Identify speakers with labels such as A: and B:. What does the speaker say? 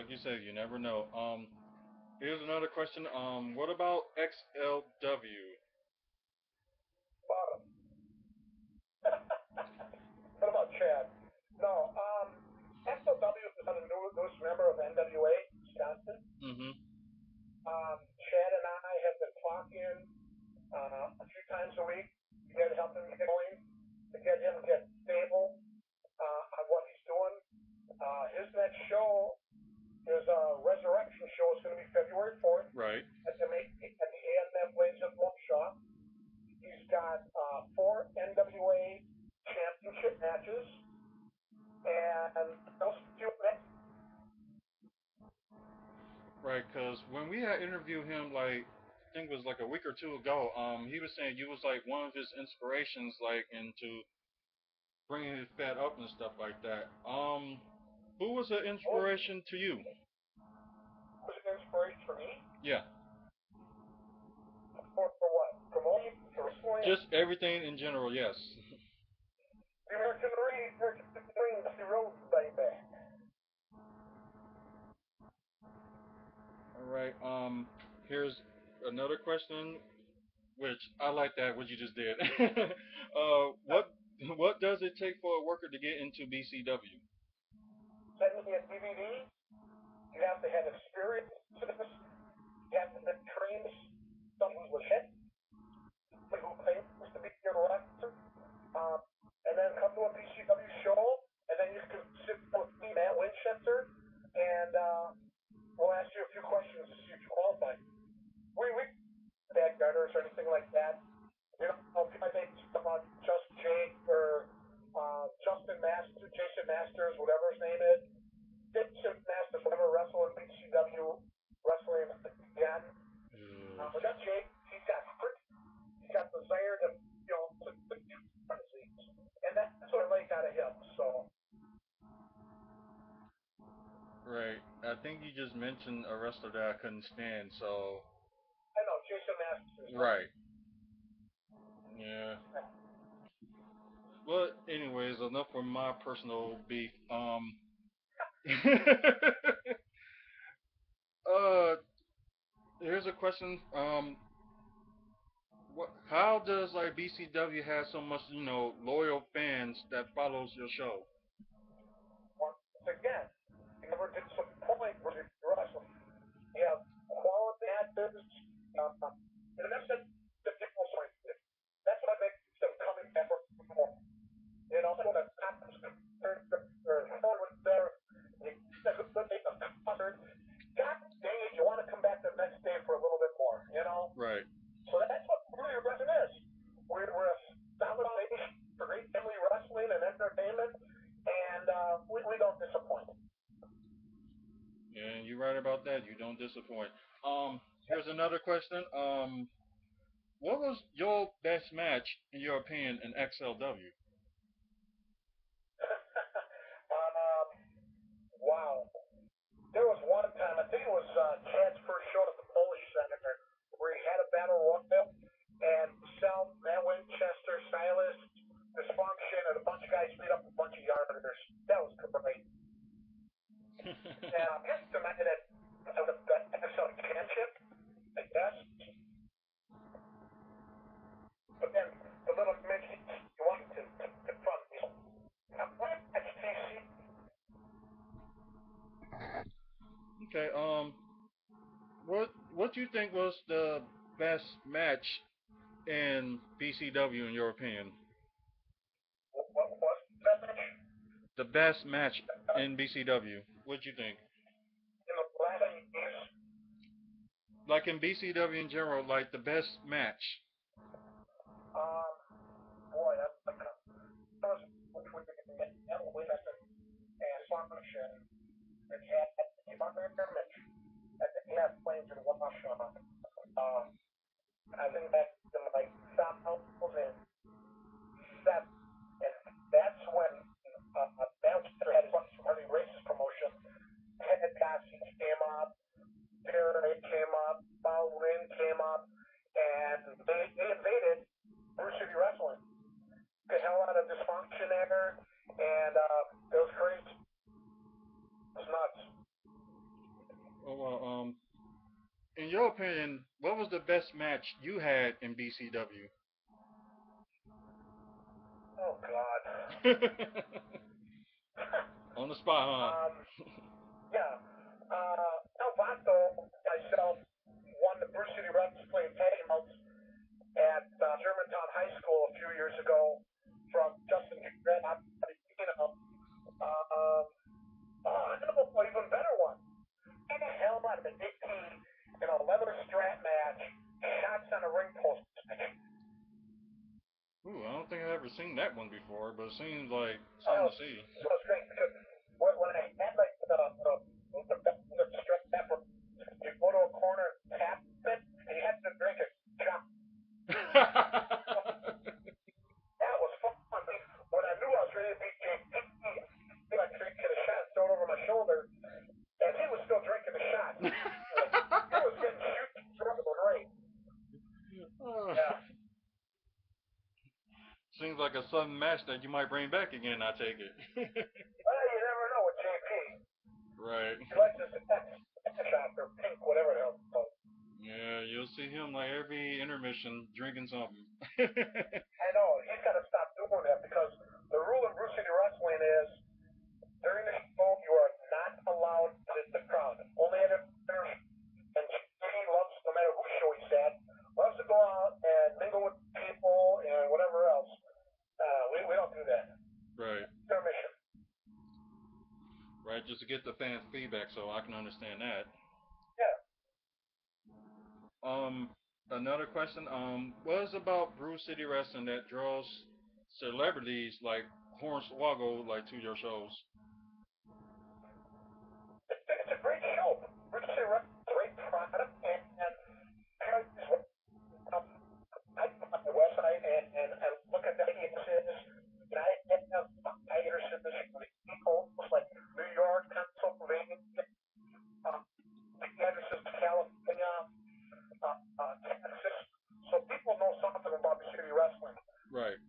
A: like you said, you never know. Here's another question. What about XLW?
B: Bottom. What about Chad? No, SOW is a newest member of NWA, Wisconsin.
A: Mm-hmm.
B: Chad and I have been talking a few times a week to get help him get going, to get him get stable on what he's doing. His next show is a resurrection show. It's going to be February 4th
A: Right.
B: at the AMF Lanes of Waukesha. He's got four NWA championship matches and those few matches.
A: Right. Cause when we had interviewed him, like I think it was like a week or two ago, he was saying you was like one of his inspirations, like into bringing his fat up and stuff like that. Who was an
B: Oh,
A: inspiration to you?
B: was an inspiration for me.
A: Yeah.
B: For what? Promoting, for wrestling,
A: Just everything in general. Yes.
B: the American Dream, the road, baby.
A: All right. Here's another question, which I like that what you just did. What does it take for a worker to get into BCW?
B: Send me a DVD. You have to have experience. You have to have trained someone legit, who claims to be your wrestler, um, and then come to a BCW show, and then you can sit with me, Matt Winchester, and we'll ask you a few questions to see if you qualify. We bad gutters or anything like that. You know, people think about just Jake or Justin Masters, Jason Masters, whatever his name is. Jason Masters will never wrestle in BCW wrestling again. But that Jake, he's got heart, he's got desire to, and that's what I like out of him. So
A: Right. I think you just mentioned a wrestler that I couldn't stand. So.
B: I know Jason Masters, right?
A: Right. Yeah. But anyways, enough for my personal beef. uh, here's a question. How does like BCW have so much, loyal fans that follows your show?
B: Once again, you never get to a point where you're wrestling. You have quality actors. And that's the people point. That's what makes them coming back for more. You know, when the cops or forward there, you get a good day of concert. God dang it, you want to come back the next day for a little bit more, you know?
A: Right.
B: So that's what really wrestling is. We're a solid foundation for great family wrestling and entertainment, and we don't disappoint.
A: And you're right about that. You don't disappoint.
B: Yep.
A: Here's another question. What was your best match in your opinion in XLW?
B: Wow. There was one time, I think it was Chad's first show at the Polish Center, where he had a battle royal, and Sal, Matt Winchester, Stylist, Dysfunction, and a bunch of guys beat up a bunch of yarders. That was great. And I guess the night that the XL championship, I guess. But then the little midget he wanted to confront me. What if TC?
A: Okay. What you think was the best match in BCW in your opinion?
B: What was that match?
A: The best match in BCW. What you think?
B: In the last 8 years?
A: Like in BCW in general, like the best match.
B: Um, boy, that's like a first which we can get Winchester and Function and had Mitch at the AF Flames in Washington. Um, I think back in like 2007, and that's when Bouncer had his Harley Races promotion. Ted Passage came up, Derek came up, Paul Lynn came up, and they invaded Bruce City Wrestling. The hell out of Dysfunction there, and it was crazy. It was nuts.
A: well, in your opinion, what was the best match you had in BCW?
B: Oh God.
A: On the spot,
B: Yeah. El Vato, myself, won the Bruce City Wrestling Tag Belts at Germantown High School a few years ago from Justin Grant. I know an even better one. In the hell out of the Big T in a leather strap match, shots on a ring post.
A: Ooh, I don't think I've ever seen that one before, but it seems like something
B: Oh,
A: to see.
B: it was great because when I had like the strap, you go to a corner and tap it, and you have to drink it. Shot. That was fun. When I knew I was ready to beat JP, I drinking a shot, throw it over my shoulder, and he was still drinking the shot. He was getting shoot through the ring. Yeah.
A: Seems like a sudden match that you might bring back again, I take it.
B: Well, you never know with JP.
A: Right.
B: He likes his X shot or pink, whatever the hell it's called.
A: Yeah, you'll see him like every intermission drinking something.
B: I know. He's got to stop doing that because the rule in Bruce City Wrestling is during the show you are not allowed to hit the crowd. Only at a and he loves, no matter whose show he's at, loves to go out and mingle with people and whatever else. We don't do that.
A: Right.
B: It's our mission.
A: Right, just to get the fans' feedback so I can understand that.
B: Yeah.
A: Another question, what is about Brew City Wrestling that draws celebrities like Hornswoggle like to your shows?
B: It's a great show. Bruce City Wrestling is a great product, and I go on the website and look at the audiences, and I have audiences with people like New York, Pennsylvania, addresses to California, Texas. So people know something about the city wrestling.
A: Right.